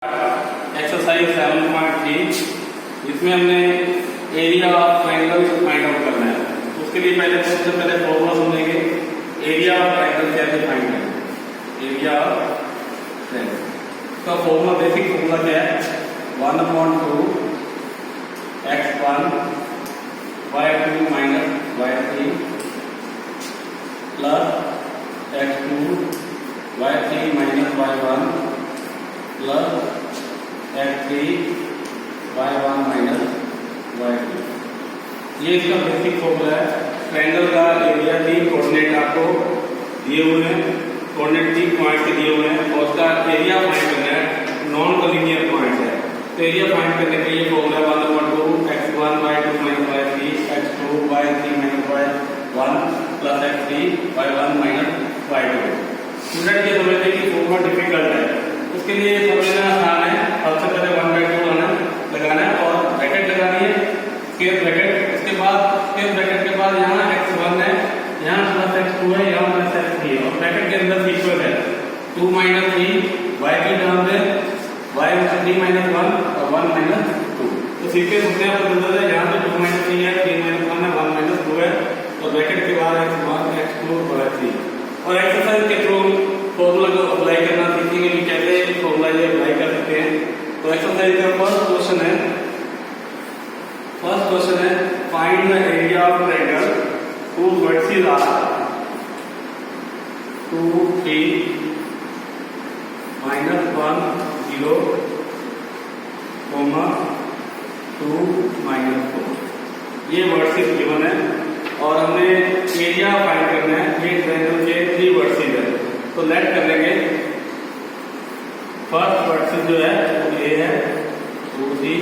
Exercise 7.3 जिसमें हमने area of triangle find out करना है। उसके लिए पहले सबसे पहले फॉर्मूला समझेंगे। एरिया ऑफ ट्रायंगल कैसे फाइंड करें। एरिया ऑफ ट्रायंगल का फॉर्मूला, बेसिक फॉर्मूला क्या है, 1/2 x1 y2 minus y3 plus x2 y3 minus y1 plus x3 y1 minus y2। ये इसका बेसिक फॉर्मूला है। ट्रायंगल का एरिया की कोऑर्डिनेट आपको दिए हुए हैं, कोऑर्डिनेट 3 पॉइंट के दिए हुए हैं और उसका एरिया फाइंड करना है। नॉन कोलिनियर पॉइंट है तो एरिया फाइंड करने के लिए formula 1/2 x1 y2 minus y3 x2 y3 minus y1 plus x3 y1 minus y2। Student ये समझते हैं कि फॉर्मूला डिफिकल्ट है, उसके लिए समझना आसान है। सबसे पहले 1/2 लगाना है और ब्रैकेट लगानी है, स्क्वायर ब्रैकेट। उसके बाद स्क्वायर ब्रैकेट के बाद यहाँ x1 है, यहाँ प्लस x2 है, यहाँ प्लस x3 है और ब्रैकेट के अंदर सीक्वल है 2 माइनस 3 y की टर्म में y 3 माइनस 1 और 1 माइनस 2। तो सीक्वेंस अपने आप बदल है। यहाँ पे 2 माइनस 3 है, 3 माइनस 1 है, 1 माइनस 2 है और ब्रैकेट के बाद x1 x2 और x3। और एक्सरसाइज के थ्रू फॉर्मूला को अप्लाई करना सीखेंगे कि कैसे फॉर्मूला ये अप्लाई कर सकते हैं। तो एक्सरसाइज का फर्स्ट क्वेश्चन है find the area of triangle whose vertices are 2 3 -1 0 2 -4। ये वर्टिसेस गिवन है और हमें एरिया फाइंड करना है। ये ट्रायंगल के 3 वर्टिसेस है तो लेट कर लेंगे। फर्स्ट वर्टिस जो है वो ए है, दूसरी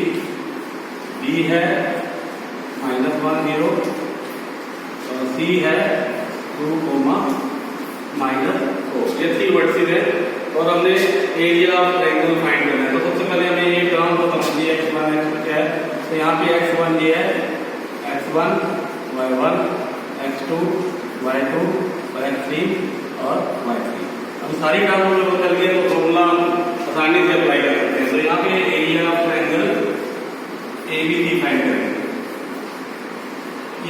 बी है -1 0 और सी है 2 -4। ये 3 वर्टिस है और हमने एरिया ऑफ ट्रायंगल फाइंड करना है। तो सबसे पहले हमें ये टर्म को समझिए x1 x2 क्या है। तो यहाँ पे x1 ये है, x1 y1 x2 y2 और x3 और y3। अब सारी टर्म जब बदल गए तो फॉर्मूला आसानी से अप्लाई कर सकते हैं। तो यहाँ पे area of triangle ABC find करेंगे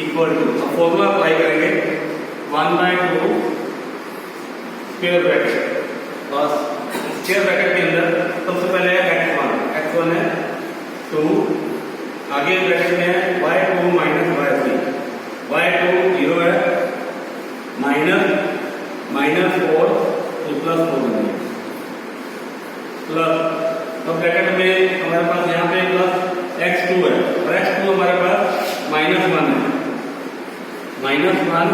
इक्वल टू, फॉर्मूला अप्लाई करेंगे 1/2 स्क्वायर ब्रैकेट और स्क्वायर ब्रैकेट के अंदर सबसे पहले x1 है 2, आगे ब्रैकेट में है y2 माइनस y3, y2 0 है -4 प्लस 4 बनेगा प्लस। तो ब्रैकेट में हमारे पास यहाँ पे प्लस x2 है और x2 हमारे पास -1 है, -1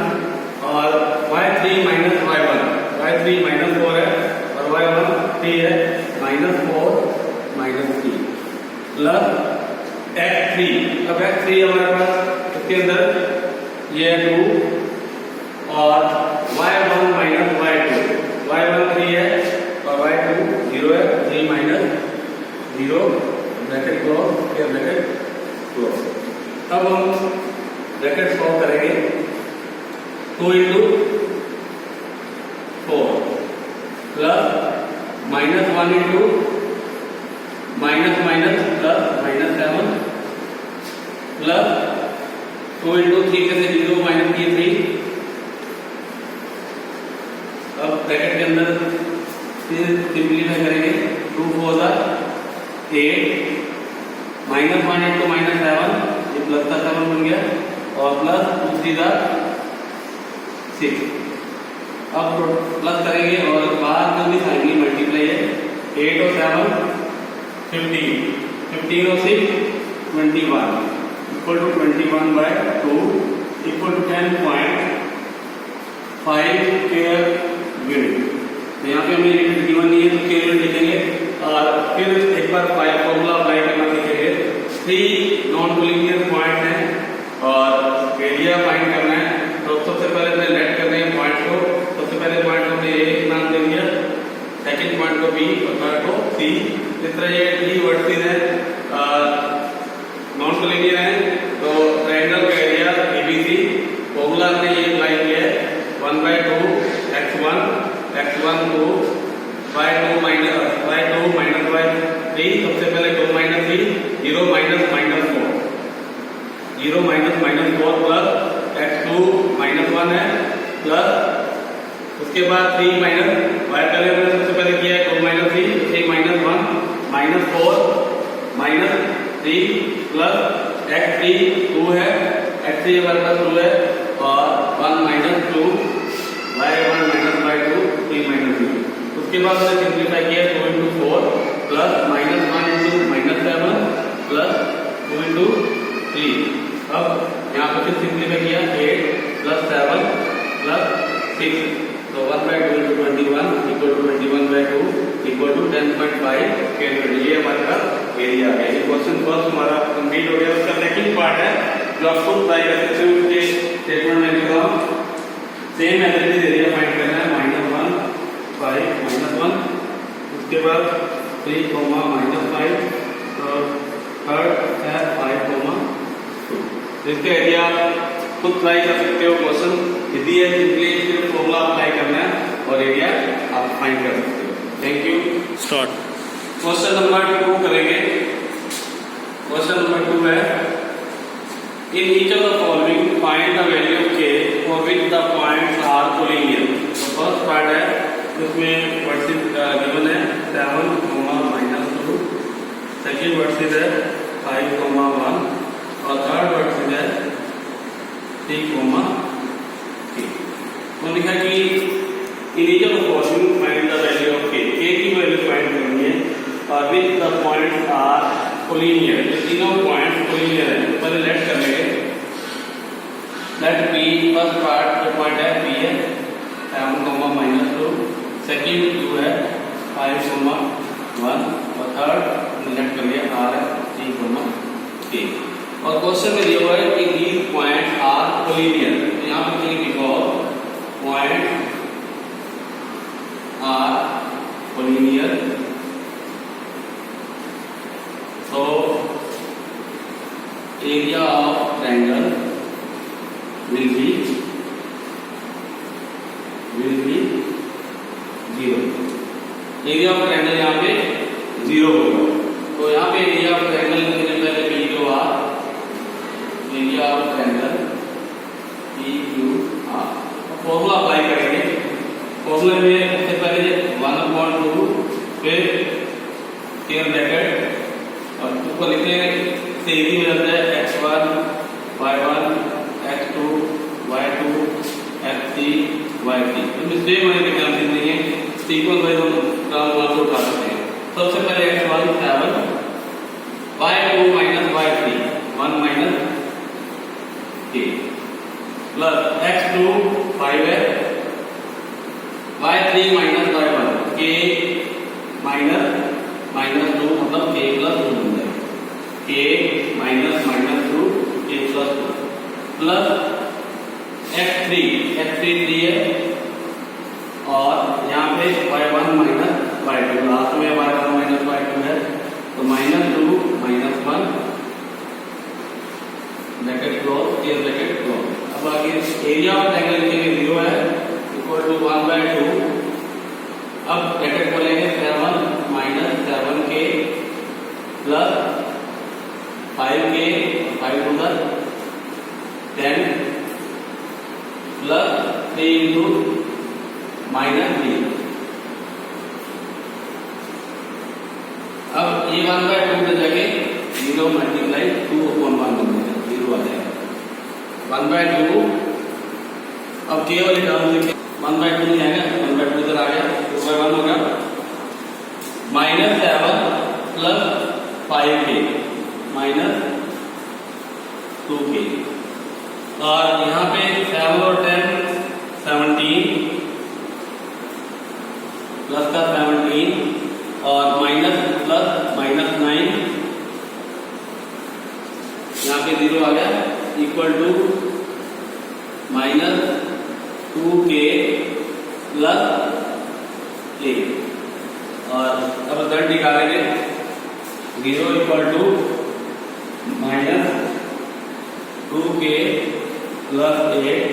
और y3 माइनस y1, y3 -4 है और y1 3 है, -4 -3 प्लस x3। अब x3 हमारे पास इसके अंदर ये 2 और y1 माइनस y2, y1 3 है और y2 0 है, 3 -0 ब्रैकेट क्लोज, ये ब्रैकेट क्लोज। अब हम ब्रैकेट सॉल्व करेंगे 2 × 4 प्लस -1 × माइनस प्लस -7 प्लस 2 × 3 कैसे 0 माइनस ये 3। अब ब्रैकेट के अंदर सिंपलीफाई करेंगे 2 4 8 -1 × -7 ये प्लस का 7 बन गया और प्लस 2 3 6। अब प्लस करेंगे और बाहर में भी साइन मल्टीप्लाई है 8 और 7 15, 15 और 6 21 equal to 21/2 equal to 10.5 square unit. तो यहाँ पे हमें लिमिट गिवन नहीं है तो स्क्वायर यूनिट लिखेंगे और फिर एक बार फॉर्मूला अप्लाई करना सीखेंगे। 3 नॉन कोलिनियर पॉइंट हैं और एरिया फाइंड करना है। तो सबसे पहले मैं लेट कर रहे हैं पॉइंट को। सबसे पहले पॉइंट को हमने ए नाम दे दिया, सेकंड पॉइंट को बी और थर्ड को सी। इस तरह ये 3 वर्टिसेस हैं नॉन कोलिनियर हैं। तो ट्रायंगल का एरिया एबीसी फॉर्मूला हमने ये अप्लाई किया है 1/2 x1 को y2 माइनस y 3, सबसे पहले 2 minus 3, 0 minus minus 4, 0 minus minus 4 plus x2 minus 1 है प्लस उसके बाद 3 माइनस y पहले मैंने सबसे पहले किया है 2 minus 3, 3 minus 1 minus 4 minus 3 plus x3 2 है, x3 हमारे पास 2 है और 1 minus 2 y1 minus y2 3 minus 0। उसके बाद मैंने सिंप्लीफाई किया 2 into 4 plus minus 1 into minus 7 plus 2 into 3। अब यहाँ पे फिर सिंप्लीफाई किया 8 प्लस 7 प्लस 6, तो 1 by 2 into 21 equal to 21 by 2 equal to 10.5 calculate. ये हमारे पास एरिया है। ये क्वेश्चन फर्स्ट हमारा कंप्लीट हो गया। उसका सेकंड पार्ट है जो आपको ट्राई कर सकते हो उसके स्टेटमेंट में लिखा सेम एवरेज एरिया फाइंड करना है -1 5 -1 उसके बाद 3 -5 और थर्ड है 5 2। इसका एरिया खुद ट्राई कर सकते हो। क्वेश्चन यदि है सिंपली सिर्फ फॉर्मूला अप्लाई करना है और एरिया आप फाइंड कर सकते हो। Thank you. Start. Question number 2 करेंगे। क्वेश्चन नंबर 2 है in each of the following find the value of k for which the points are collinear. तो फर्स्ट पार्ट है उसमें व्हाट्स इज गिवन है 7 -2, सेकंड व्हाट्स इज है 5 1 और third what's is है 3 3। तो लिखा कि in each of the following find the value of k की वैल्यू फाइंड करनी है और which the points are collinear. ये तीनों पॉइंट्स कोलिनियर है। तो पहले लेट कर लेंगे। लेट p फर्स्ट पार्ट जो पॉइंट है p है 7 -2, सेकंड 2 है 5 1 और थर्ड लेट कर लिया r है 3 3। और क्वेश्चन में दिया हुआ है कि these points are collinear। तो यहाँ पे because point are collinear so area of triangle will be 0। Area of triangle यहाँ पे 0 होगा। तो यहाँ पे एरिया ऑफ ट्रायंगल लिखने पहले P Q R, area of triangle P Q R. Formula apply करेंगे। फॉर्मूले में सबसे पहले 1/2 फिर स्क्वायर ब्रैकेट और ऊपर लिखने से इजी हो जाता है x1 y1 x2 y2 x3 y3। तो मिस्टेक होने की चांसेस नहीं है। सीक्वेंस वाइज हम काम को उठा सकते हैं। सबसे पहले x1 7 y2 minus y3 1 minus k plus x2 5 है y3 minus y1 k minus -2 मतलब k प्लस 2 बन जाएगा। k minus -2 k plus 2 plus x3 3 है और यहाँ पे y1 माइनस y2 लास्ट में y1 माइनस y2 है तो -2 -1 bracket close square bracket close. अब आगे एरिया ऑफ ट्रायंगल के लिए 0 है इक्वल टू 1/2। अब ब्रैकेट खोलेंगे 7 -7k plus 5k 5 2 10 plus 3 into -3। अब ये 1/2 के जगह 0 मल्टीप्लाई 2/1 बन जाएगा 0 आ जाएगा 1/2। अब केवल टर्म लिखे 1/2 नहीं आएगा 1/2 इधर आ गया तो 1 होगा -7 प्लस 5k माइनस 2k और यहाँ पे 7 और 10 17 प्लस का 17 और माइनस प्लस -9 यहाँ पे 0 आ गया equal to -2k plus a और अब रिजल्ट निकालेंगे 0 इक्वल टू -2k प्लस 8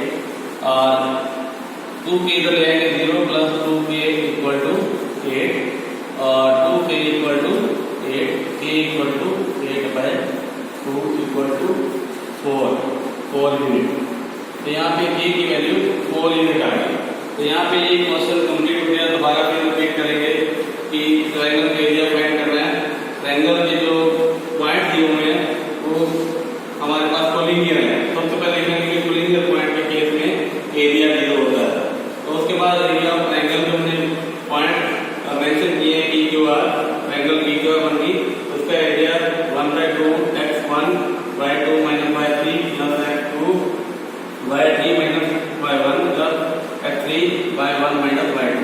और 2k इधर ले आएंगे 0 प्लस 2k इक्वल टू 8 और 2k equal to 8 a equal to 8/2 equal to 4 unit. तो यहाँ पे a की वैल्यू 4 यूनिट आ गई। तो यहाँ पे ये क्वेश्चन कंप्लीट हो गया। दोबारा फिर रिपीट करेंगे कि ट्रायंगल का एरिया फाइंड करना है। ट्रायंगल के जो पॉइंट दिए हुए हैं वो हमारे पास कोलिनियर है। सबसे पहले देखेंगे कि कोलिनियर पॉइंट के केस में एरिया 0 होता है। तो उसके बाद एरिया ऑफ ट्रायंगल जो हमने पॉइंट मेंशन किए हैं कि जो ट्रायंगल की जो बन गई उसका area 1/2 x1 y2 minus y3 plus x2 y3 minus y1 plus x3 y1 minus y2।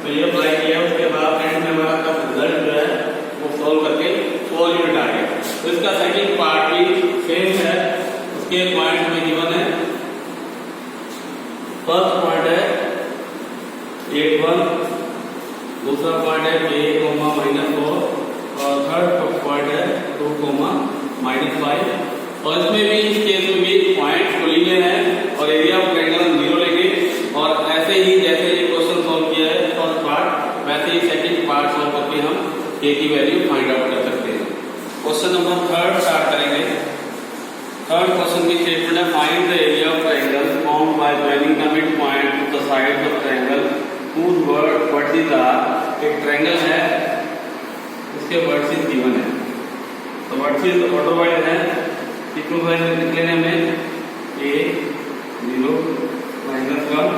तो ये अप्लाई किया। उसके बाद एंड में हमारा रिजल्ट जो है वो सोल्व करके 4 यूनिट आ गया। तो इसका सेकंड पार्ट भी सेम है। उसके पॉइंट में गिवन है। फर्स्ट पॉइंट है 8 1, दूसरा पॉइंट है a, -4 और थर्ड पॉइंट है 2, -5। और इसमें भी इस केस में भी पॉइंट कोलिनियर है और एरिया ऑफ ट्रायंगल हम 0 लेंगे। और ऐसे ही जैसे ये क्वेश्चन सॉल्व किया है फर्स्ट पार्ट, वैसे ही सेकंड पार्ट सॉल्व करके हम a की वैल्यू फाइंड आउट कर सकते हैं। क्वेश्चन नंबर 3 स्टार्ट करेंगे। थर्ड क्वेश्चन की स्टेटमेंट है find the area of triangle formed by joining the mid point two the sides of triangle whose vertices are। एक ट्रायंगल है उसके वर्टिसेस गिवन है। तो वर्टिसेस ऑटोवाइज है। इक्विवाइज लिख लेने में a 0 -1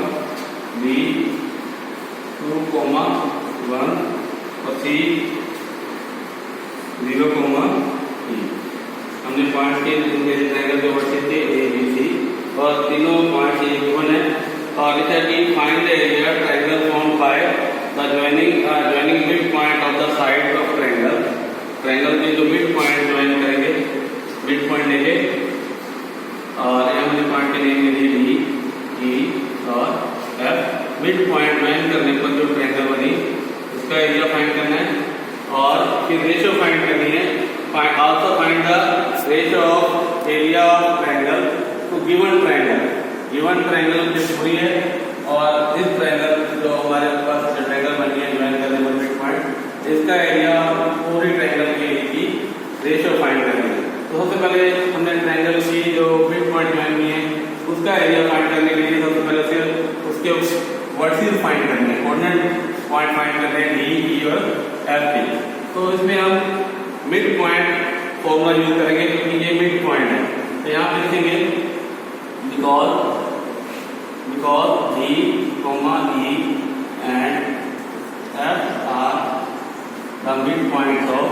b 2, 1 और c 0, e। हमने पॉइंट के ट्रायंगल के वर्टिसेस थे a b c और तीनों पॉइंट ये गिवन है। और लिखा कि find the area triangle formed by the joining mid point of the side of triangle. Triangle के जो मिड पॉइंट ज्वाइन करेंगे, मिड पॉइंट लेंगे और यहाँ हमने पॉइंट के नेम ले लिए D, E और F। मिड पॉइंट ज्वाइन करने पर जो ट्रायंगल बनी उसका एरिया फाइंड करना है और फिर रेशियो फाइंड करनी है। Also find the ratio of area of triangle to given triangle. Given triangle जो पूरी है और इस ट्रायंगल जो हमारे पास जो ट्रायंगल बनी है ज्वाइन करने पर मिड पॉइंट, इसका एरिया पूरी ट्रायंगल के की रेशियो फाइंड करनी है। तो सबसे पहले हमने ट्रायंगल की जो मिड पॉइंट ज्वाइन की है उसका एरिया फाइंड करने के लिए सबसे पहले से उसके वर्टिसेस फाइंड करने हैं, कोऑर्डिनेट पॉइंट फाइंड करने हैं D, E और F के। तो इसमें हम मिड पॉइंट फॉर्मूला यूज करेंगे क्योंकि ये मिड पॉइंट है। तो यहाँ पे लिखेंगे because D, E and F are the midpoints of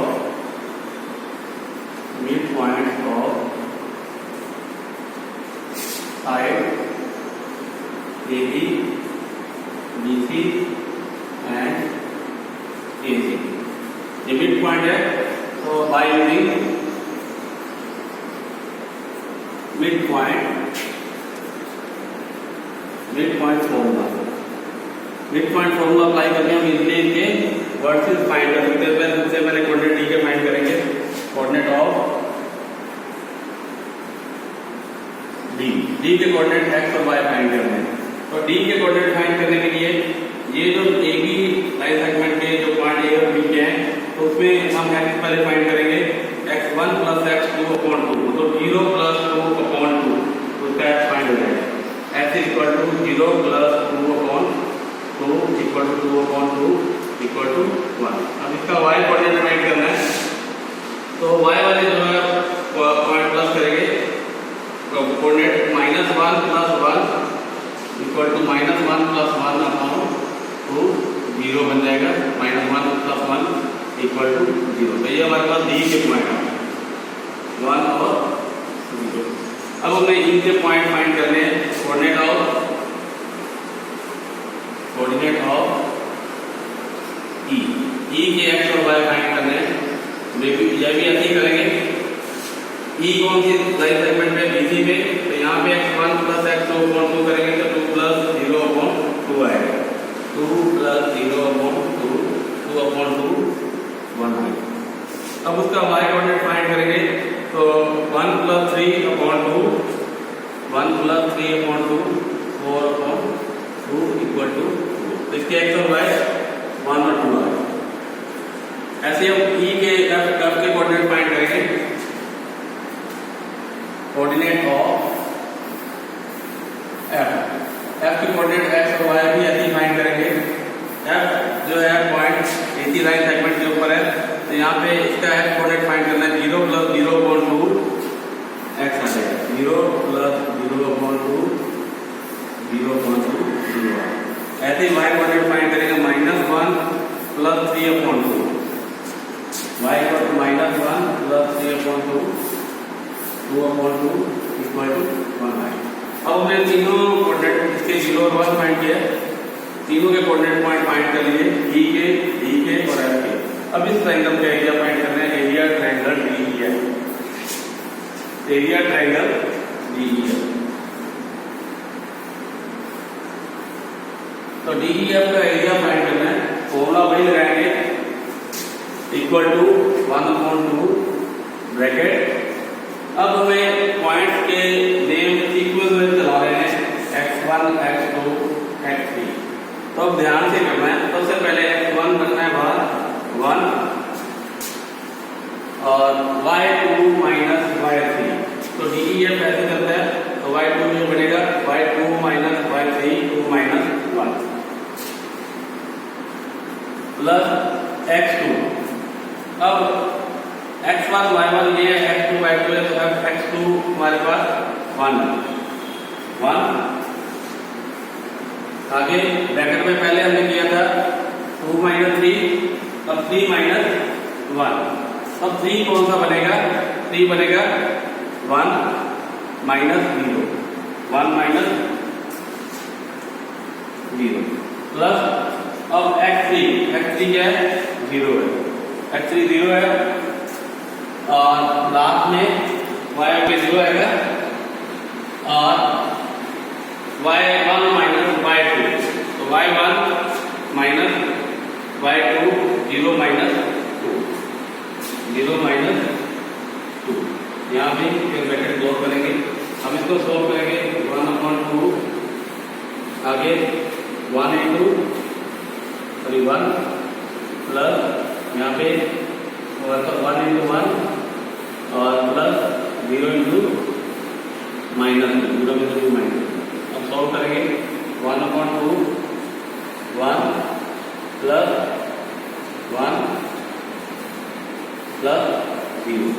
side AB, BC and AC। ये मिड पॉइंट है। तो by using mid point formula apply करके हम इनके वर्टिसेस फाइंड कर सकते हैं। सबसे पहले कोऑर्डिनेट D के फाइंड करेंगे, कोऑर्डिनेट ऑफ D के कोऑर्डिनेट x और y फाइंड करने हैं। तो D के कोऑर्डिनेट फाइंड करने के लिए ये जो AB लाइन सेगमेंट के जो पॉइंट A और B के हैं तो उसमें हम x पहले फाइंड करेंगे x1 + x2 अपॉन 2, तो 0 + 2 अपॉन 2 उसका x फाइंड हो जाएगा। x = 0 + 2 upon 2 = 2 upon 2 = 1। अब इसका y कोऑर्डिनेट फाइंड करना है। तो y वाले जो है पॉइंट प्लस करेंगे, तो कोऑर्डिनेट -1 + 1 = -1 + 1 अपॉन 2 0 बन जाएगा। -1 + 1 = 0। तो ये हमारे पास D के पॉइंट है 1 और 0। अब हमें इनके पॉइंट फाइंड करने हैं। कोऑर्डिनेट ऑफ E के x और y फाइंड करने हैं। ये भी ऐसे ही करेंगे। E कौन सी लाइन सेगमेंट में BC में, तो यहाँ पे x1 + x2 अपॉन 2 करेंगे तो 2 + 0 अपॉन 2 आएगा। 2 + 0 अपॉन 2 2 अपॉन 2 1 आएगा। अब उसका y कोऑर्डिनेट फाइंड करेंगे तो 1 + 3 अपॉन 2 1 + 3 अपॉन 2 4 अपॉन 2 = 2। तो इसके x और y 1 और 2 आएगा। ऐसे हम E के F के कोऑर्डिनेट पे इसका एक्स कोऑर्डिनेट फाइंड करना है, 0 प्लस 0/2 एक्स आ जाएगा, 0 प्लस 0/2 0/2 0। ऐसे ही वाई कोऑर्डिनेट फाइंड करेंगे, -1 plus 3/2 y equal to -1 plus 3/2 2/2 equal to 1। अब हमने तीनों कोऑर्डिनेट इसके 0 और 1 फाइंड किया, तीनों के कोऑर्डिनेट पॉइंट फाइंड कर लिए, ई के, डी के और एफ के। अब इस ट्रायंगल का एरिया फाइंड करना है, area triangle DEF, area triangle DEF. तो डीईएफ का एरिया फाइंड करना है, फॉर्मूला वही लगाएंगे, इक्वल टू 1/2 ब्रैकेट। अब हमें पॉइंट के नेम सीक्वेंस में चला रहे हैं, x1 x2 x3। तो अब ध्यान से करना है, सबसे पहले x1 रखना है बाहर 1 और y2 माइनस y3। तो डीईएफ ऐसे करता है, तो y2 में बनेगा y2 minus y3 2 minus 1 plus x2। अब x1 y1 ये है, x2 y2 है, तो अब x2 हमारे पास 1 आगे ब्रैकेट में पहले हमने किया था 2 माइनस 3, अब 3 माइनस 1। अब 3 कौन सा बनेगा, 3 बनेगा 1 माइनस 0, 1 माइनस 0 प्लस अब x3 क्या है, 0 है, x3 0 है और लास्ट में y पे 0 आएगा और y1 माइनस y2, तो y1 माइनस y2 0 माइनस 2 यहाँ भी ब्रैकेट क्लोज करेंगे। अब इसको सॉल्व करेंगे, 1/2 आगे 1 into 1 प्लस यहाँ पे 1 into 1 और प्लस 0 into -2 माइनस। अब सॉल्व करेंगे, 1/2 1 plus 1 plus 0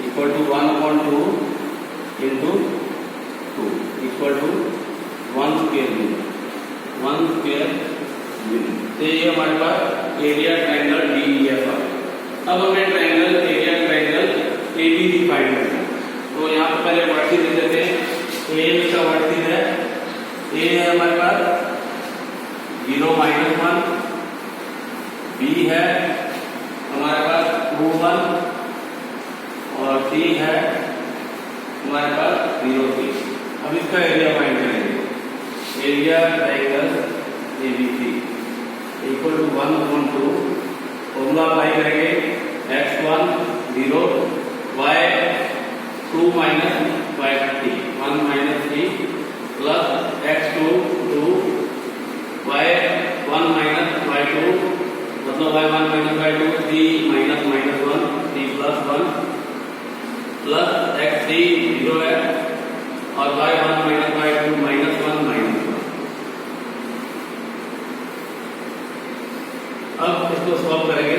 equal to 1/2 into 2 equal to 1 square unit. तो ये हमारे पास एरिया ट्रायंगल डीईएफ है। अब हमें triangle area triangle ABC find करना है। तो यहाँ पर पहले वर्टिस दे देते हैं, ए का वर्टिस है, ए है हमारे पास 0 माइनस 1, बी है हमारे पास 2 1 और सी है हमारे पास 0 3। अब इसका एरिया फाइंड करेंगे, area triangle ABC equal to 1/2 formula apply करेंगे, x1 0 y2 minus y3 1 minus 3 plus x2 2 y1 minus y2 मतलब y1 minus y2 3 minus -1 3 plus 1 plus x3 0 है और y1 माइनस y2 -1 माइनस 1। अब इसको सॉल्व करेंगे,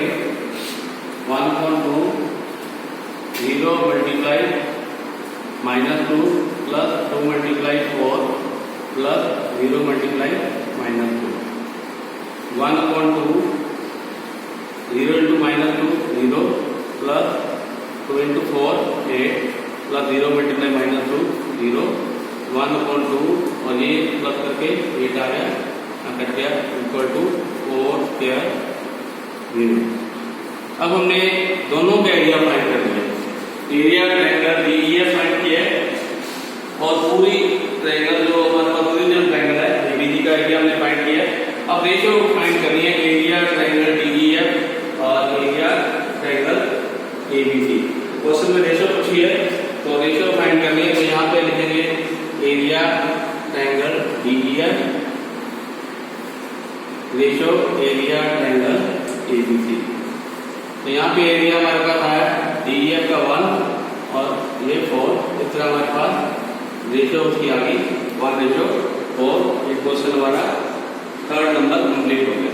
1/2 0 multiply -2 plus 2 multiply 4 plus 0 multiply -2 1/2 0 into -2 0 plus 2 into 4 8 plus 0 multiply -2 0 1/2 और ये plus करके 8 आ गया, कट गया इक्वल टू 4 स्क्वायर यूनिट। अब हमने दोनों के एरिया फाइंड कर लिया, एरिया ट्रायंगल डीईएफ फाइंड किया और पूरी ट्रायंगल जो हमारे पास ओरिजिनल ट्रायंगल है एबीसी का एरिया हमने फाइंड किया। अब रेशियो फाइंड करनी है, एरिया ट्रायंगल डीईएफ और एरिया ट्रायंगल एबीसी। क्वेश्चन में रेशियो पूछी है तो रेशियो फाइंड करनी है, तो यहाँ पे लिखेंगे area triangle DEF ratio area triangle ABC. तो यहाँ पे एरिया हमारे पास आया डीईएफ का 1 और ये 4, इस तरह हमारे पास रेशियो उसकी आ गई 1/4। ये क्वेश्चन हमारा 3rd नंबर कंप्लीट हो गया।